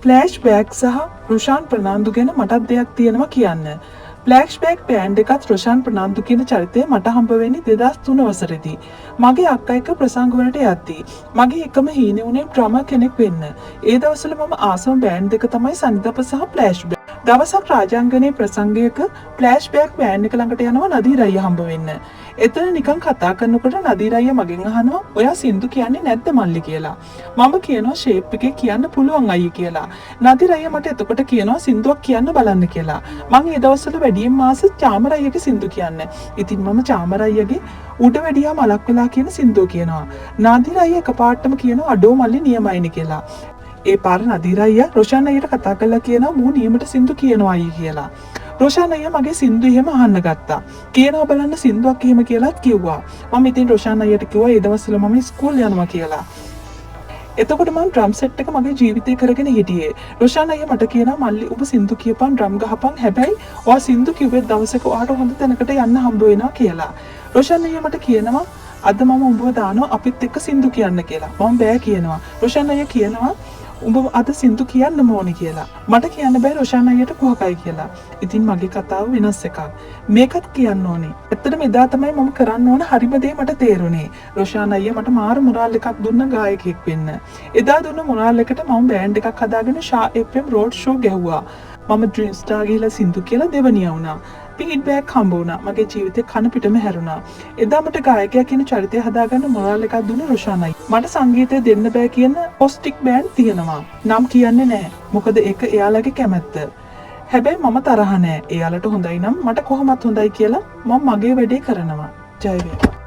ෆ්ලෑෂ්බෑක් සහ රොෂාන් ප්‍රනාන්දු ගැන මටත් දෙයක් තියෙනවා කියන්න. ෆ්ලෑෂ්බෑක් බෑන්ඩ් එකත් රොෂාන් ප්‍රනාන්දු කියන චරිතය මට හම්බ වෙන්නේ 2003 වසරේදී. මගේ අක්කා එක්ක ප්‍රසංග වලට යද්දී. මගේ එකම හීනේ උනේ ඩ්‍රමර් කෙනෙක් වෙන්න. ඒ දවස්වල මම ආසම බෑන්ඩ් දෙක තමයි සනිදප සහ ෆ්ලෑෂ්බෑක්. දවසක් රාජාංගනේ ප්‍රසංගයක ෆ්ලෑෂ්බෑක් බෑන්ඩ් එක ළඟට යනවා නදීර අයියා හම්බ වෙන්න. එතන නිකන් කතා කරනකොට නදීර අයියා මගෙන් අහනවා ඔයා සින්දු කියන්නේ නැද්ද මල්ලි කියලා. මම කියනවා ෂේප් එකේ කියන්න පුළුවන් අයියේ කියලා. නදීර අයියා මට එතකොට කියනවා සින්දුවක් කියන්න බලන්න කියලා. මම ඒ දවස්වල වැඩියෙන් මාස චාමර අයියාගේ සින්දු කියන්නේ. ඉතින් මම චාමර අයියාගේ උඩ වැඩියා මලක් වෙලා කියන සින්දුව කියනවා. නදීර අයියා එකපාරටම කියනවා අඩෝ මල්ලි නියමයිනේ කියලා. ඒ පාර නදීර අයියා රොෂාන් අයියට කතා කරලා කියනවා මූ නියමට සින්දු කියනවා අයියේ කියලා. රොෂාන් අයියා මගේ සින්දු එහෙම අහන්න ගත්තා. කියනවා බලන්න සින්දුවක් එහෙම කියලාත් කිව්වා. මම ඉතින් රොෂාන් අයියට කිව්වා ඒ දවස්වල මම ඉස්කෝල් යනවා කියලා. එතකොට මම ඩ්‍රම් සෙට් එක මගේ ජීවිතේ කරගෙන හිටියේ. රොෂාන් අයියා මට කියනවා මල්ලි ඔබ සින්දු කියපන් ඩ්‍රම් ගහපන් හැබැයි ඔයා සින්දු කිව්වෙත් දවසක ඔයාට හොඳ තැනකට යන්න හම්බ වෙනවා කියලා. රොෂාන් අයියා මට කියනවා අද මම උඹව දානවා අපිත් එක්ක සින්දු කියන්න කියලා. මම බෑ කියනවා. රොෂාන් අයියා කියනවා උඹ අද සින්දු කියන්න ඕනේ කියලා. මට කියන්න බෑ රොෂාන් අයියට කොහොකයි කියලා. ඉතින් මගේ කතාව වෙනස් එකක්. මේකත් කියන්න ඕනේ. ඇත්තටම එදා තමයි මම කරන්න ඕන හරිම දේ මට තේරුනේ. රොෂාන් අයියා මට මාර මොරාල් එකක් දුන්න ගායකයෙක් වෙන්න. එදා දුන්න මොරාල් එකට මම බෑන්ඩ් එකක් හදාගෙන ෂා FM රෝඩ් ෂෝ ගැහුවා. මම ඩ්‍රීම් ස්ටාර් ගිහලා සින්දු කියලා දෙවනියා වුණා. ෆීඩ්බැක් හම්බ වුණා. මගේ ජීවිතේ කන පිටම හැරුණා. එදා මට ගායකයා කියන චරිතය හදාගන්න මොරාල් එකක් දුන්න රොෂාන් අයියා. මට සංගීතය දෙන්න බෑ කියන පොස්ටික් බෑන්ඩ් තියෙනවා. නම් කියන්නේ නැහැ. මොකද ඒක එයාලගේ කැමැත්ත. හැබැයි මම තරහ නැහැ. එයාලට හොඳයි නම් මට කොහොමත් හොඳයි කියලා මම මගේ වැඩේ කරනවා. ජය වේවා.